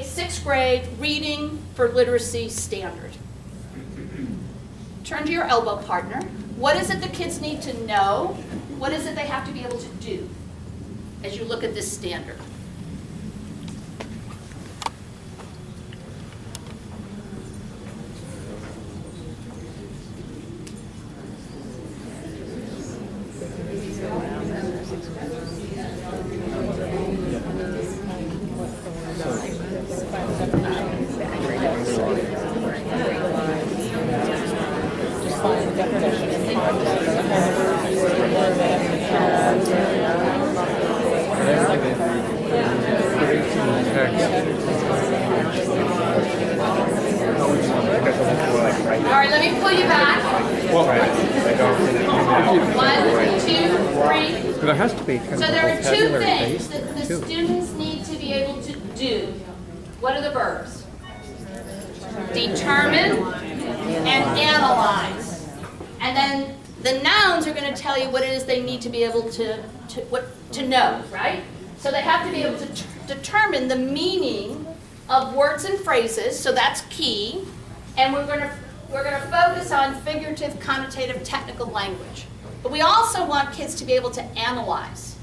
grade, 6th grade reading for literacy standard. Turn to your elbow partner. What is it the kids need to know? What is it they have to be able to do as you look at this standard? All right, let me pull you back. 1, 2, 3. There has to be. So there are two things that the students need to be able to do. What are the verbs? Determine and analyze. And then the nouns are going to tell you what it is they need to be able to know, right? So they have to be able to determine the meaning of words and phrases, so that's key. And we're going to focus on figurative, connotative, technical language. But we also want kids to be able to analyze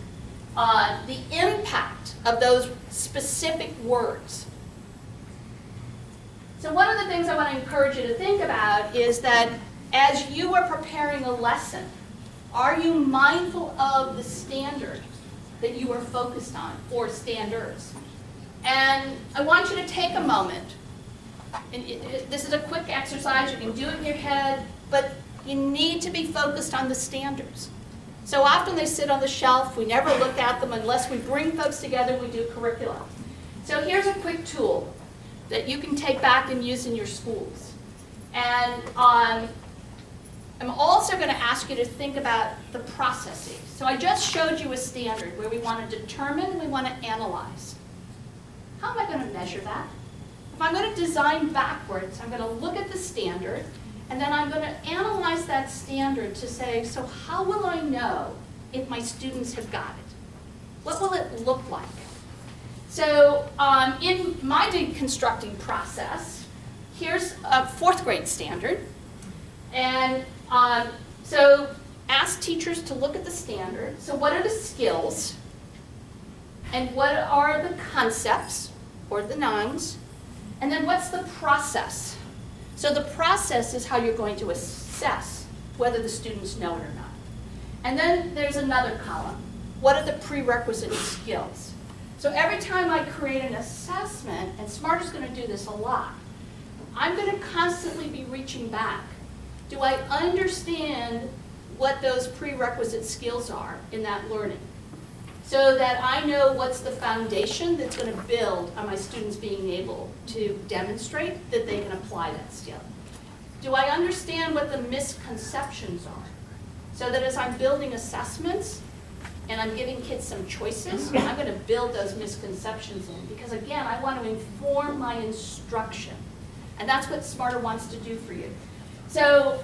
the impact of those specific words. So one of the things I want to encourage you to think about is that as you are preparing a lesson, are you mindful of the standard that you are focused on, or standards? And I want you to take a moment. And this is a quick exercise. You can do it in your head, but you need to be focused on the standards. So often they sit on the shelf. We never look at them unless we bring folks together, we do curriculum. So here's a quick tool that you can take back and use in your schools. And I'm also going to ask you to think about the processes. So I just showed you a standard where we want to determine and we want to analyze. How am I going to measure that? If I'm going to design backwards, I'm going to look at the standard, and then I'm going to analyze that standard to say, so how will I know if my students have got it? What will it look like? So in my deconstructing process, here's a 4th grade standard. And so ask teachers to look at the standard. So what are the skills? And what are the concepts, or the nouns? And then what's the process? So the process is how you're going to assess whether the students know it or not. And then there's another column. What are the prerequisite skills? So every time I create an assessment, and SMART is going to do this a lot, I'm going to constantly be reaching back. Do I understand what those prerequisite skills are in that learning? So that I know what's the foundation that's going to build on my students being able to demonstrate that they can apply that skill. Do I understand what the misconceptions are? So that as I'm building assessments and I'm giving kids some choices, I'm going to build those misconceptions in. Because again, I want to inform my instruction. And that's what Smarter wants to do for you. So,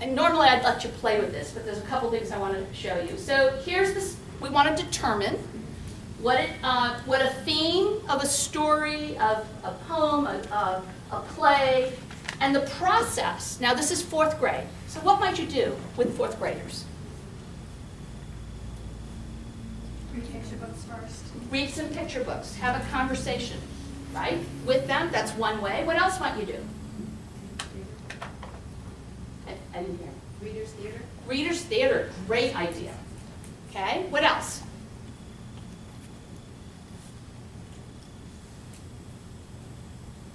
and normally I'd let you play with this, but there's a couple things I want to show you. So here's this. We want to determine what a theme of a story, of a poem, of a play, and the process. Now this is 4th grade. So what might you do with 4th graders? Read picture books first. Read some picture books. Have a conversation, right? With them. That's one way. What else might you do? I didn't hear. Reader's theater. Reader's theater. Great idea. Okay, what else?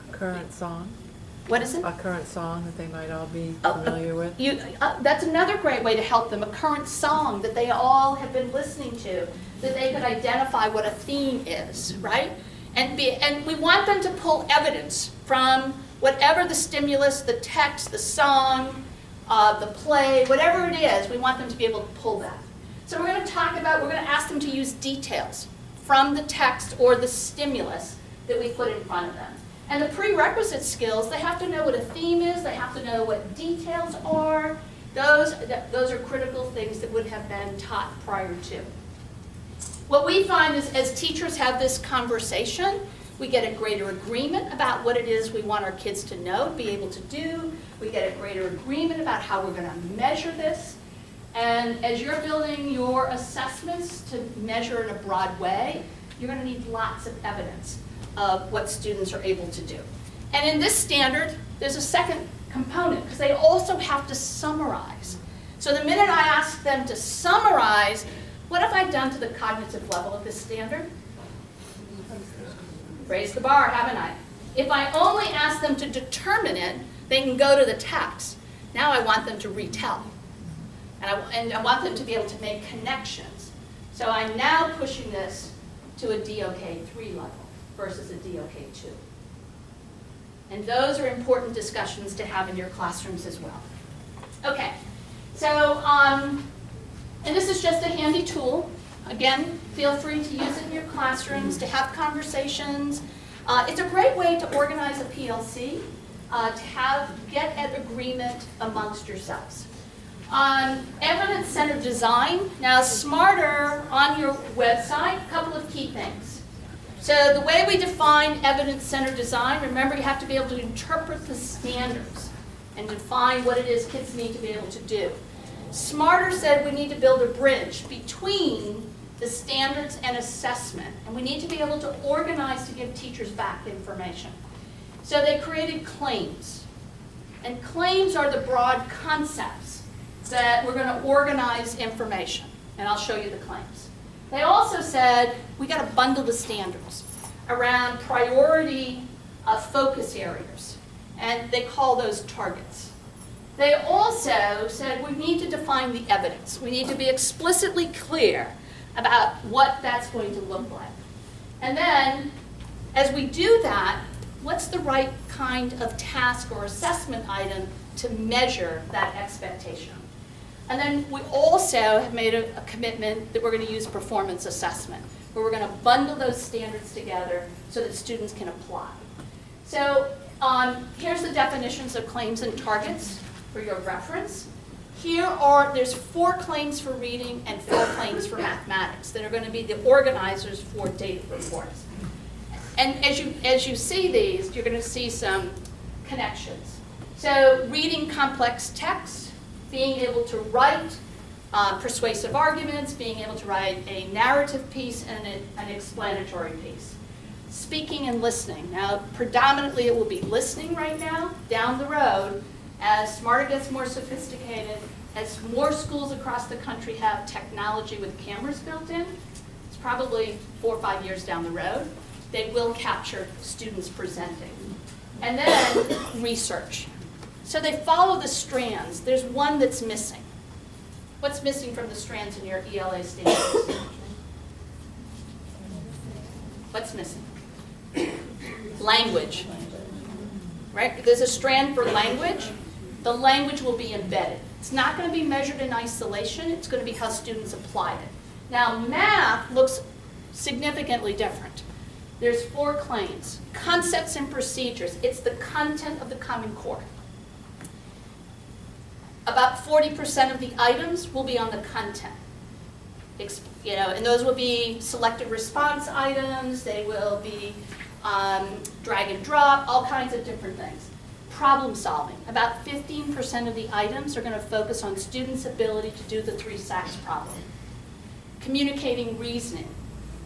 A current song. What is it? A current song that they might all be familiar with. That's another great way to help them, a current song that they all have been listening to, that they could identify what a theme is, right? And we want them to pull evidence from whatever the stimulus, the text, the song, the play, whatever it is, we want them to be able to pull that. So we're going to ask them to use details from the text or the stimulus that we put in front of them. And the prerequisite skills, they have to know what a theme is, they have to know what details are. Those are critical things that would have been taught prior to. What we find is as teachers have this conversation, We get a greater agreement about what it is we want our kids to know, be able to do. We get a greater agreement about how we're going to measure this. And as you're building your assessments to measure in a broad way, you're going to need lots of evidence of what students are able to do. And in this standard, there's a second component, because they also have to summarize. So the minute I ask them to summarize, what have I done to the cognitive level of this standard? Raise the bar, haven't I? If I only ask them to determine it, they can go to the text. Now I want them to retell. And I want them to be able to make connections. So I'm now pushing this to a DOK 3 level versus a DOK 2. And those are important discussions to have in your classrooms as well. Okay, so, and this is just a handy tool. Again, feel free to use it in your classrooms, to have conversations. It's a great way to organize a PLC, to get an agreement amongst yourselves. Evidence-centered design. Now, Smarter on your website, a couple of key things. So the way we define evidence-centered design, remember you have to be able to interpret the standards and define what it is kids need to be able to do. Smarter said we need to build a bridge between the standards and assessment, and we need to be able to organize to give teachers back information. So they created claims, and claims are the broad concepts that we're going to organize information, and I'll show you the claims. They also said we got to bundle the standards around priority focus areas, and they call those targets. They also said we need to define the evidence. We need to be explicitly clear about what that's going to look like. And then, as we do that, what's the right kind of task or assessment item to measure that expectation? And then we also have made a commitment that we're going to use performance assessment, where we're going to bundle those standards together so that students can apply. So here's the definitions of claims and targets for your reference. There's 4 claims for reading and 4 claims for mathematics that are going to be the organizers for data reports. And as you see these, you're going to see some connections. So reading complex text, being able to write persuasive arguments, being able to write a narrative piece and an explanatory piece. Speaking and listening. Now, predominantly it will be listening right now. Down the road, as Smarter gets more sophisticated, as more schools across the country have technology with cameras built in, it's probably 4 or 5 years down the road, they will capture students presenting. And then research. So they follow the strands. There's one that's missing. What's missing from the strands in your ELA standards? What's missing? Language. Right? There's a strand for language. The language will be embedded. It's not going to be measured in isolation. It's going to be how students apply it. Now, math looks significantly different. There's 4 claims. Concepts and procedures. It's the content of the Common Core. About 40% of the items will be on the content. And those will be selected response items. They will be drag and drop, all kinds of different things. Problem solving. About 15% of the items are going to focus on students' ability to do the 3 SACS problem. Communicating reasoning.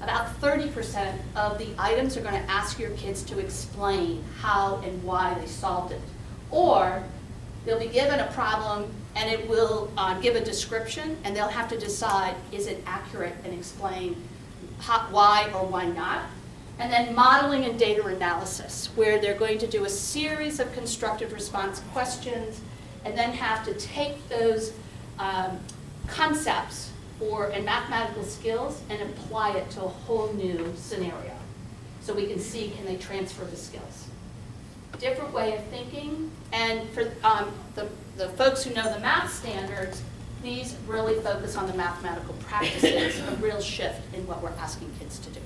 About 30% of the items are going to ask your kids to explain how and why they solved it. Or they'll be given a problem and it will give a description, and they'll have to decide, is it accurate, and explain why or why not. And then modeling and data analysis, where they're going to do a series of constructive response questions and then have to take those concepts and mathematical skills and apply it to a whole new scenario. So we can see, can they transfer the skills? Different way of thinking, and for the folks who know the math standards, these really focus on the mathematical practices, a real shift in what we're asking kids to do.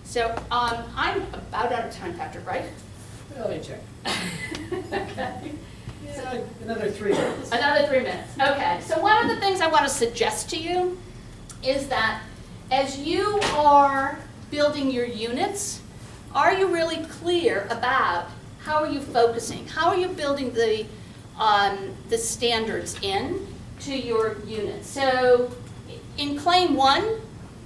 So I'm about out of time, Patrick, right? Let me check. Okay. Yeah, another 3 minutes. Another 3 minutes. Okay. So one of the things I want to suggest to you is that as you are building your units, are you really clear about how are you focusing? How are you building the standards in to your unit? So in claim 1,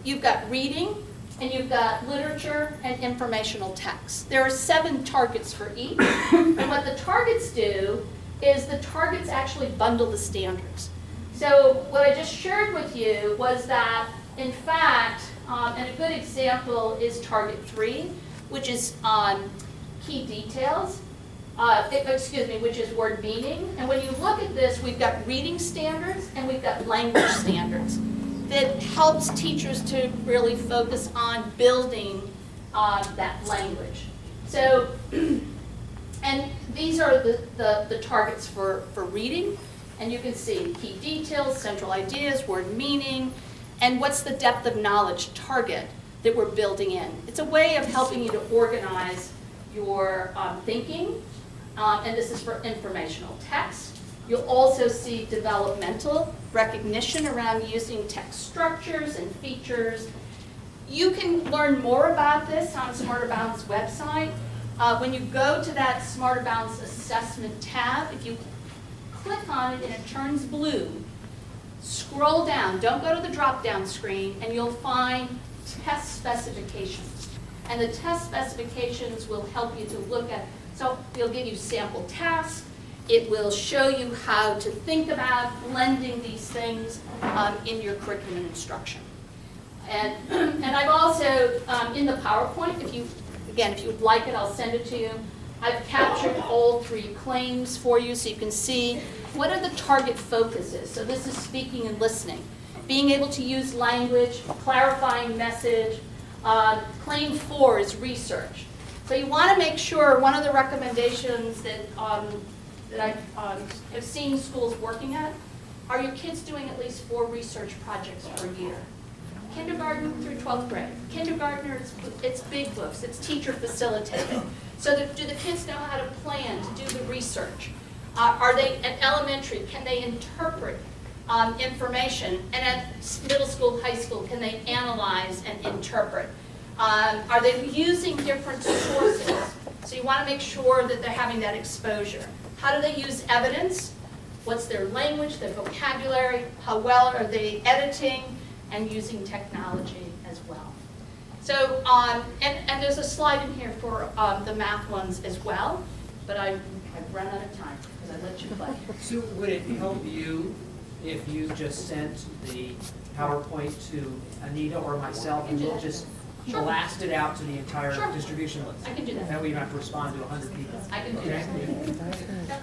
you've got reading, and you've got literature and informational text. There are 7 targets for each, and what the targets do is the targets actually bundle the standards. So what I just shared with you was that, in fact, and a good example is target 3, which is key details, which is word meaning. And when you look at this, we've got reading standards and we've got language standards that helps teachers to really focus on building that language. So, and these are the targets for reading, and you can see key details, central ideas, word meaning, and what's the depth of knowledge target that we're building in. It's a way of helping you to organize your thinking, and this is for informational text. You'll also see developmental recognition around using text structures and features. You can learn more about this on Smarter Balance website. When you go to that Smarter Balance assessment tab, if you click on it and it turns blue, scroll down, don't go to the drop-down screen, and you'll find test specifications. And the test specifications will help you to look at, so it'll give you sample tasks. It will show you how to think about blending these things in your curriculum and instruction. And I've also, in the PowerPoint, if you would like it, I'll send it to you. I've captured all 3 claims for you so you can see what are the target focuses. So this is speaking and listening. Being able to use language, clarifying message. Claim 4 is research. So you want to make sure, one of the recommendations that I have seen schools working at, are your kids doing at least 4 research projects per year? Kindergarten through 12th grade. Kindergartners, it's big books, it's teacher facilitated. So do the kids know how to plan to do the research? Are they at elementary, can they interpret information? And at middle school, high school, can they analyze and interpret? Are they using different sources? So you want to make sure that they're having that exposure. How do they use evidence? What's their language, their vocabulary? How well are they editing and using technology as well? So, and there's a slide in here for the math ones as well, but I've run out of time because I let you play. Sue, would it help you if you just sent the PowerPoint to Anita or myself, and we'll just blast it out to the entire distribution list? I can do that. That way you don't have to respond to 100 people. I can do that.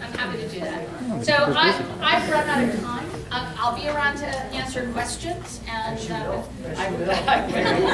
I'm happy to do that. So I've run out of time. I'll be around to answer questions. And I will. Thank you.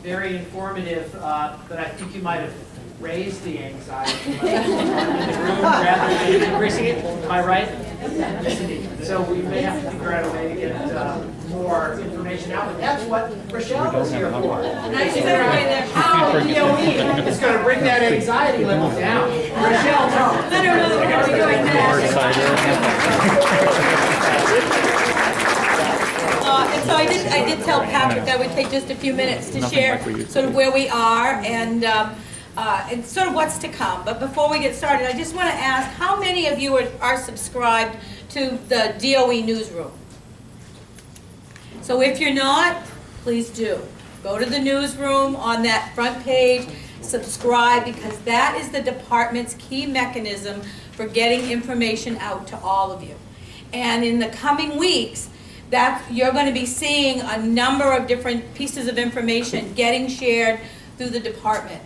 Very informative, but I think you might have raised the anxiety in the room rather than increasing it. Am I right? Yes, indeed. So we may have to figure out a way to get more information out, but that's what Rochelle is here for. Nice segue there. How DOE is going to bring that anxiety level down. Rochelle, no. I don't know what we're doing next. And so I did tell Patrick that would take just a few minutes to share sort of where we are and sort of what's to come. But before we get started, I just want to ask, how many of you are subscribed to the DOE newsroom? So if you're not, please do. Go to the newsroom on that front page, subscribe, because that is the department's key mechanism for getting information out to all of you. And in the coming weeks, you're going to be seeing a number of different pieces of information getting shared through the department.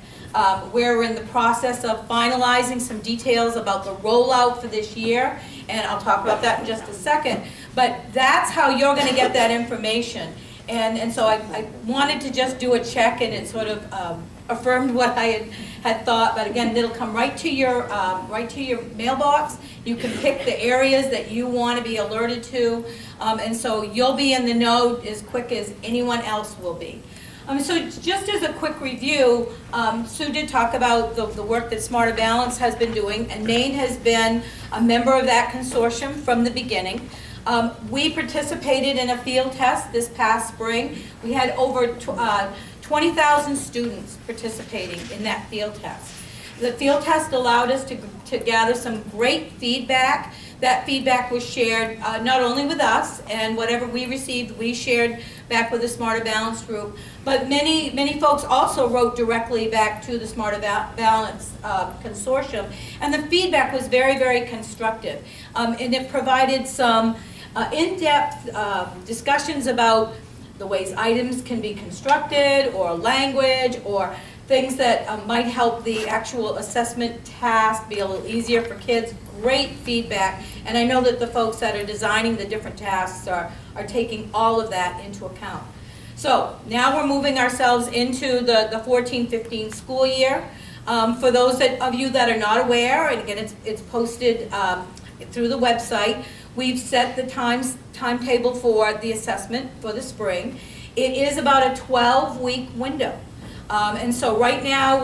We're in the process of finalizing some details about the rollout for this year, and I'll talk about that in just a second. But that's how you're going to get that information. And so I wanted to just do a check, and it sort of affirmed what I had thought. But again, it'll come right to your mailbox. You can pick the areas that you want to be alerted to, and so you'll be in the know as quick as anyone else will be. So just as a quick review, Sue did talk about the work that Smarter Balance has been doing, and Maine has been a member of that consortium from the beginning. We participated in a field test this past spring. We had over 20,000 students participating in that field test. The field test allowed us to gather some great feedback. That feedback was shared not only with us, and whatever we received, we shared back with the Smarter Balance group, but many folks also wrote directly back to the Smarter Balance consortium, and the feedback was very, very constructive. And it provided some in-depth discussions about the ways items can be constructed, or language, or things that might help the actual assessment task be a little easier for kids. Great feedback, and I know that the folks that are designing the different tasks are taking all of that into account. So now we're moving ourselves into the 14-15 school year. For those of you that are not aware, and again it's posted through the website, we've set the timetable for the assessment for the spring. It is about a 12-week window. And so right now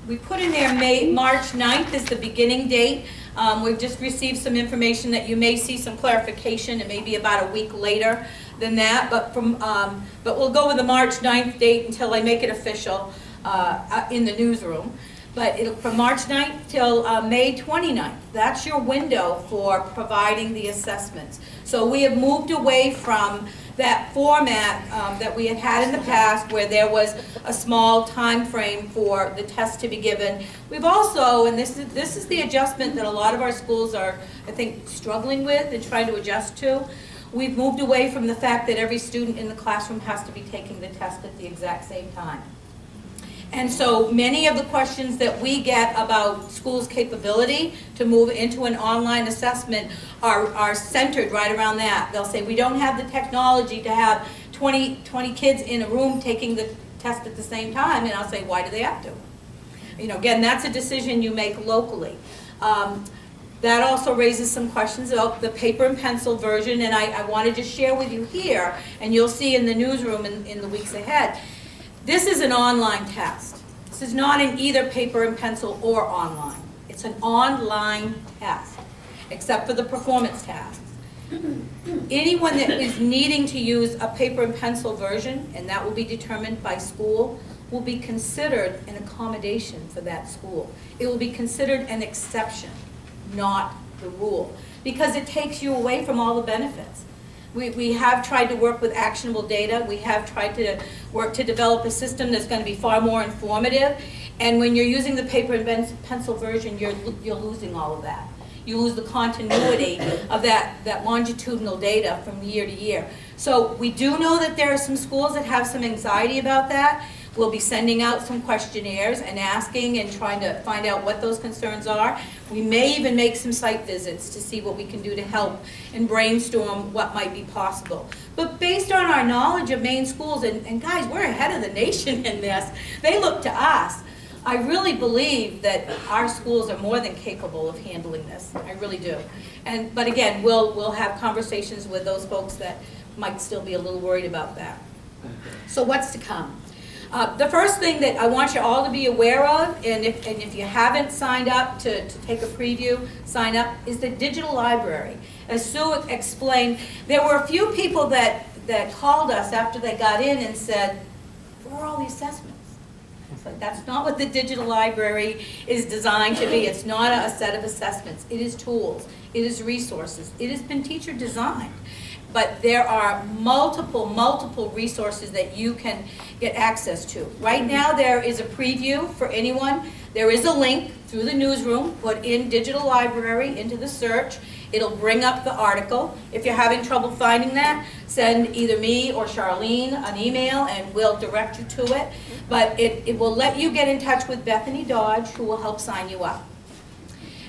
we put in there March 9th is the beginning date. We've just received some information that you may see some clarification. It may be about a week later than that, but we'll go with the March 9th date until I make it official in the newsroom. But from March 9th till May 29th, that's your window for providing the assessments. So we have moved away from that format that we had had in the past, where there was a small time frame for the test to be given. We've also, and this is the adjustment that a lot of our schools are, I think, struggling with and trying to adjust to. We've moved away from the fact that every student in the classroom has to be taking the test at the exact same time. And so many of the questions that we get about schools' capability to move into an online assessment are centered right around that. They'll say, we don't have the technology to have 20 kids in a room taking the test at the same time. And I'll say, why do they have to? You know, again, that's a decision you make locally. That also raises some questions about the paper and pencil version, and I wanted to share with you here, and you'll see in the newsroom in the weeks ahead. This is an online test. This is not an either paper and pencil or online. It's an online test, except for the performance tasks. Anyone that is needing to use a paper and pencil version, and that will be determined by school, will be considered an accommodation for that school. It will be considered an exception, not the rule, because it takes you away from all the benefits. We have tried to work with actionable data. We have tried to work to develop a system that's going to be far more informative. And when you're using the paper and pencil version, you're losing all of that. You lose the continuity of that longitudinal data from year to year. So we do know that there are some schools that have some anxiety about that. We'll be sending out some questionnaires and asking and trying to find out what those concerns are. We may even make some site visits to see what we can do to help and brainstorm what might be possible. But based on our knowledge of Maine schools, and guys, we're ahead of the nation in this, they look to us. I really believe that our schools are more than capable of handling this. I really do. But again, we'll have conversations with those folks that might still be a little worried about that. So what's to come? The first thing that I want you all to be aware of, and if you haven't signed up to take a preview, sign up, is the digital library. As Sue explained, there were a few people that called us after they got in and said, where are all the assessments? It's like, that's not what the digital library is designed to be. It's not a set of assessments. It is tools. It is resources. It has been teacher designed. But there are multiple resources that you can get access to. Right now there is a preview for anyone. There is a link through the newsroom. Put in digital library into the search. It'll bring up the article. If you're having trouble finding that, send either me or Charlene an email and we'll direct you to it. But it will let you get in touch with Bethany Dodge, who will help sign you up.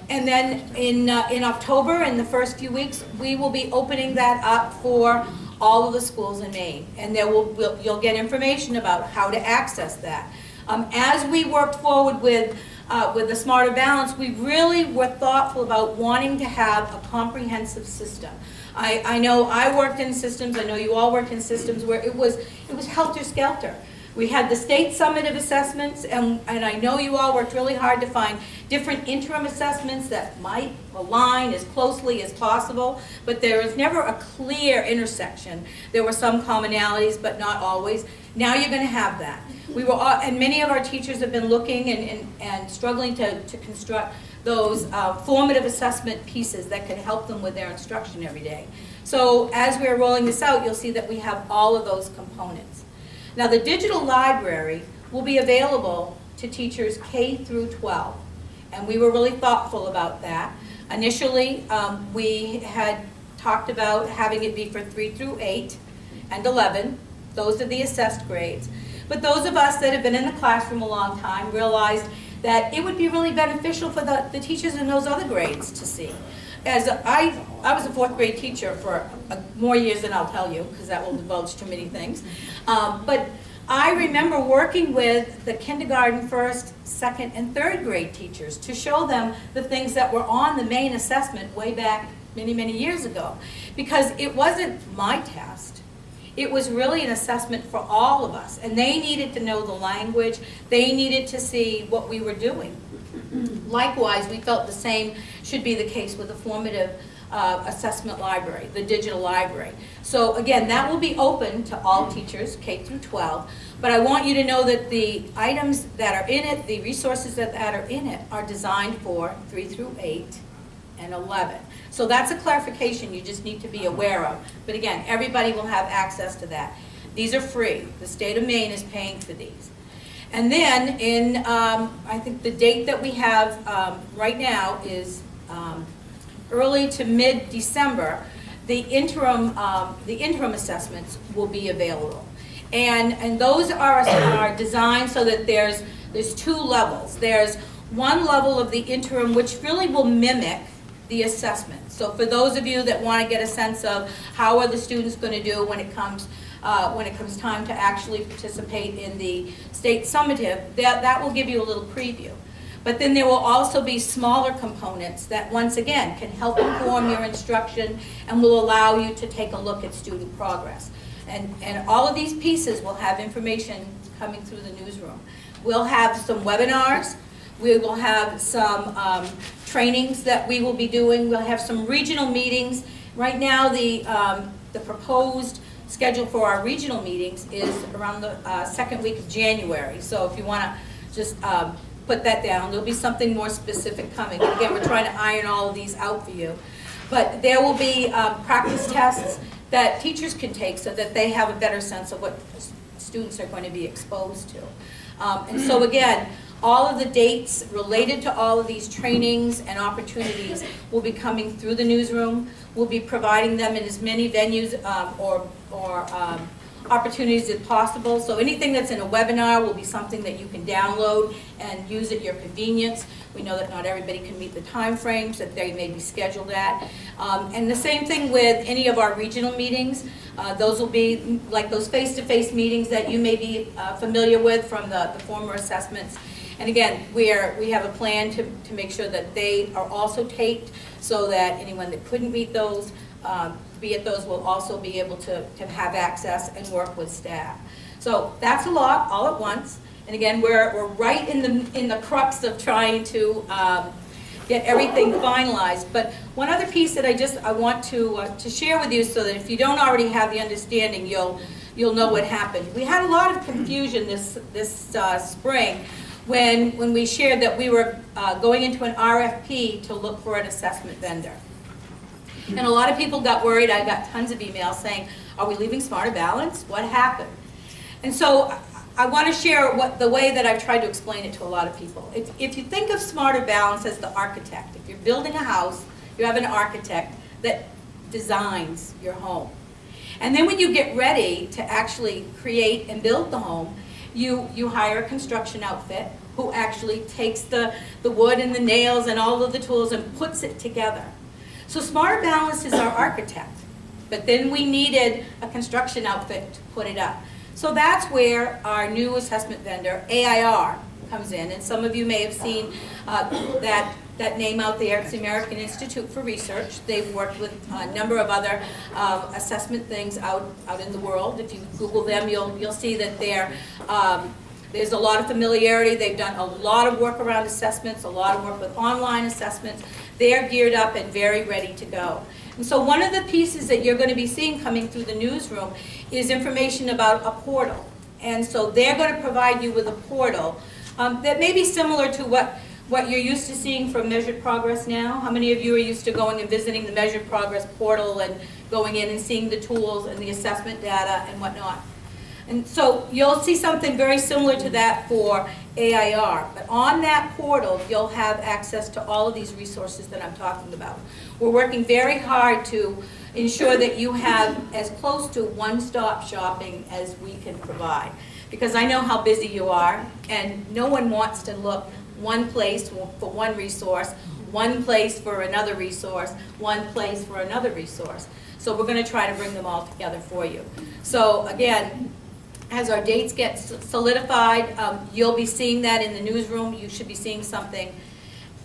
And then in October, in the first few weeks, we will be opening that up for all of the schools in Maine. And you'll get information about how to access that. As we worked forward with the Smarter Balance, we really were thoughtful about wanting to have a comprehensive system. I know I worked in systems, I know you all worked in systems where it was helter-skelter. We had the state summative assessments, and I know you all worked really hard to find different interim assessments that might align as closely as possible, but there was never a clear intersection. There were some commonalities, but not always. Now you're going to have that. We were all, and many of our teachers have been looking and struggling to construct those formative assessment pieces that can help them with their instruction every day. So as we're rolling this out, you'll see that we have all of those components. Now the digital library will be available to teachers K through 12, and we were really thoughtful about that. Initially, we had talked about having it be for 3 through 8 and 11. Those are the assessed grades. But those of us that have been in the classroom a long time realized that it would be really beneficial for the teachers in those other grades to see. As I was a 4th grade teacher for more years than I'll tell you, because that will divulge too many things. But I remember working with the kindergarten, 1st, 2nd, and 3rd grade teachers to show them the things that were on the main assessment way back many, many years ago. Because it wasn't my test. It was really an assessment for all of us. And they needed to know the language. They needed to see what we were doing. Likewise, we felt the same should be the case with the formative assessment library, the digital library. So again, that will be open to all teachers, K through 12, but I want you to know that the items that are in it, the resources that are in it, are designed for 3 through 8 and 11. So that's a clarification you just need to be aware of. But again, everybody will have access to that. These are free. The state of Maine is paying for these. And then in, I think the date that we have right now is early to mid-December, the interim assessments will be available. And those are designed so that there's 2 levels. There's one level of the interim which really will mimic the assessment. So for those of you that want to get a sense of how are the students going to do when it comes time to actually participate in the state summative, that will give you a little preview. But then there will also be smaller components that, once again, can help inform your instruction and will allow you to take a look at student progress. And all of these pieces will have information coming through the newsroom. We'll have some webinars. We will have some trainings that we will be doing. We'll have some regional meetings. Right now, the proposed schedule for our regional meetings is around the 2nd week of January. So if you want to just put that down, there'll be something more specific coming. And again, we're trying to iron all of these out for you. But there will be practice tests that teachers can take so that they have a better sense of what students are going to be exposed to. And so again, all of the dates related to all of these trainings and opportunities will be coming through the newsroom. We'll be providing them in as many venues or opportunities as possible. So anything that's in a webinar will be something that you can download and use at your convenience. We know that not everybody can meet the time frames that they may be scheduled at. And the same thing with any of our regional meetings. Those will be like those face-to-face meetings that you may be familiar with from the former assessments. And again, we have a plan to make sure that they are also taped so that anyone that couldn't meet those, be at those, will also be able to have access and work with staff. So that's a lot all at once. And again, we're right in the crux of trying to get everything finalized. But one other piece that I want to share with you, so that if you don't already have the understanding, you'll know what happened. We had a lot of confusion this spring when we shared that we were going into an RFP to look for an assessment vendor. And a lot of people got worried. I got tons of emails saying, are we leaving Smarter Balance? What happened? And so I want to share the way that I've tried to explain it to a lot of people. If you think of Smarter Balance as the architect, if you're building a house, you have an architect that designs your home. And then when you get ready to actually create and build the home, you hire a construction outfit who actually takes the wood and the nails and all of the tools and puts it together. So Smarter Balance is our architect, but then we needed a construction outfit to put it up. So that's where our new assessment vendor, AIR, comes in. And some of you may have seen that that name out there. It's the American Institute for Research. They've worked with a number of other assessment things out in the world. If you Google them, you'll see that there's a lot of familiarity. They've done a lot of work around assessments, a lot of work with online assessments. They're geared up and very ready to go. And so one of the pieces that you're going to be seeing coming through the newsroom is information about a portal. And so they're going to provide you with a portal that may be similar to what you're used to seeing from Measured Progress now. How many of you are used to going and visiting the Measured Progress portal and going in and seeing the tools and the assessment data and whatnot? And so you'll see something very similar to that for AIR. But on that portal, you'll have access to all of these resources that I'm talking about. We're working very hard to ensure that you have as close to one-stop shopping as we can provide. Because I know how busy you are, and no one wants to look one place for one resource, one place for another resource, one place for another resource. So we're going to try to bring them all together for you. So again, as our dates get solidified, you'll be seeing that in the newsroom. You should be seeing something,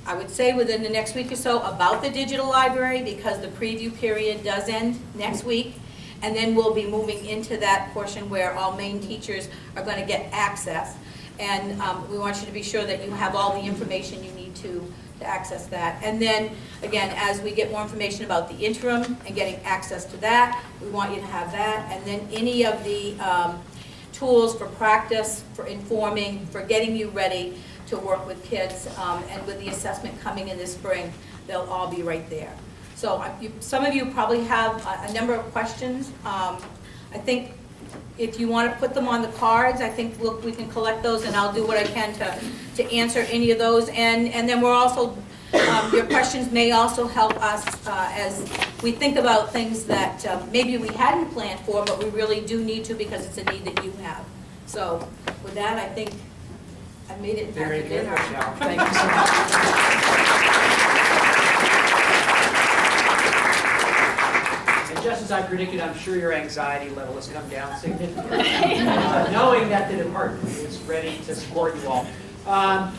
I would say, within the next week or so about the digital library, because the preview period does end next week. And then we'll be moving into that portion where all main teachers are going to get access. And we want you to be sure that you have all the information you need to access that. And then, again, as we get more information about the interim and getting access to that, we want you to have that. And then any of the tools for practice, for informing, for getting you ready to work with kids, and with the assessment coming in this spring, they'll all be right there. So some of you probably have a number of questions. I think if you want to put them on the cards, I think we can collect those, and I'll do what I can to answer any of those. And then we're also, your questions may also help us as we think about things that maybe we hadn't planned for, but we really do need to because it's a need that you have. So with that, I think I made it. Very good, Michelle. Thank you so much. And just as I predicted, I'm sure your anxiety level has come down significantly, knowing that the department is ready to support you all. I'm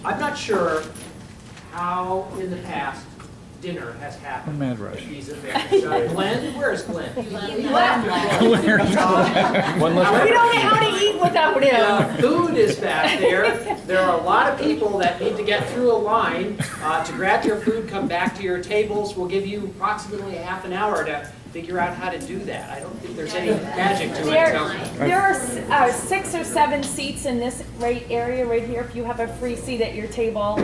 not sure how in the past dinner has happened at these events. Glenn, where's Glenn? We don't know how to eat without him. Food is back there. There are a lot of people that need to get through a line to grab your food, come back to your tables. We'll give you approximately half an hour to figure out how to do that. I don't think there's any magic to it. There are 6 or 7 seats in this area right here. If you have a free seat at your table,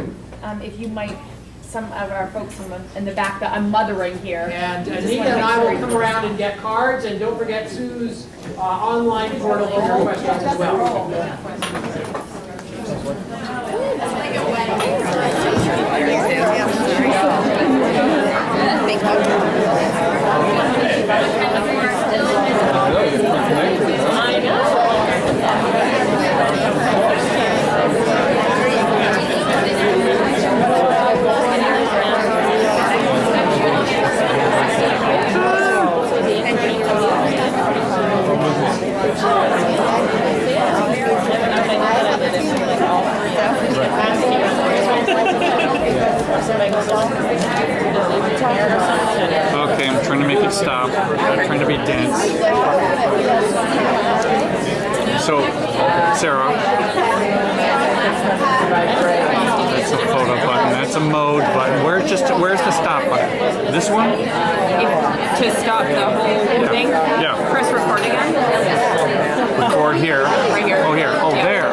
if you might, some of our folks in the back that I'm mothering here. And Anita and I will come around and get cards, and don't forget Sue's online portal for your questions as well. Okay, I'm trying to make it stop. I'm trying to be dense. So, Sarah, that's a photo button. That's a mode button. Where's the stop button? This one? To stop the whole thing? Yeah. Press record again? Record here. Right here? Oh, here. Oh, there.